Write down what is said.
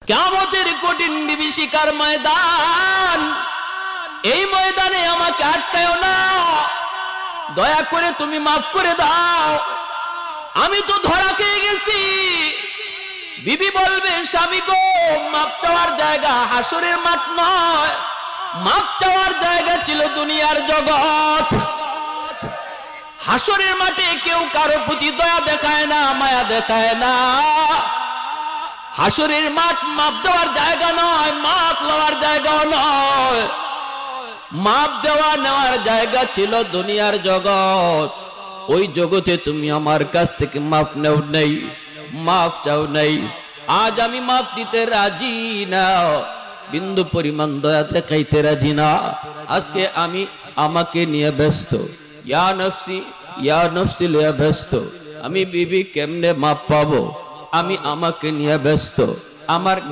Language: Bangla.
কিয়ামতের কঠিন বিভীষিকার ময়দান, এই ময়দানে আমাকে আটকায়ও না, দয়া করে তুমি মাফ করে দাও, আমি তো ধরা খেয়ে গেছি। বিবি বলবে, স্বামী গো, মাপ চাওয়ার জায়গা হাসরের মাঠ নয়, মাপ চাওয়ার জায়গা ছিল দুনিয়ার জগৎ। হাসরের মাঠে কেউ কারো প্রতি দয়া দেখায় না, মায়া দেখায় না। হাসরের মাঠ মাপ দেওয়ার জায়গা নয়, মাপ লওয়ার জায়গাও নয়। মাপ দেওয়া নেওয়ার জায়গা ছিল দুনিয়ার জগৎ। ওই জগতে তুমি আমার কাছ থেকে মাপ নেও নাই, মাপ চাও নাই। আজ আমি মাপ দিতে রাজি না, বিন্দু পরিমাণ দয়া দেখাইতে রাজি না। আজকে আমি আমাকে নিয়ে ব্যস্ত, ইয়া নফসি লিয়া ব্যস্ত। আমি বিবি কেমনে মাপ পাবো, আমি আমাকে নিয়ে ব্যস্ত। আমার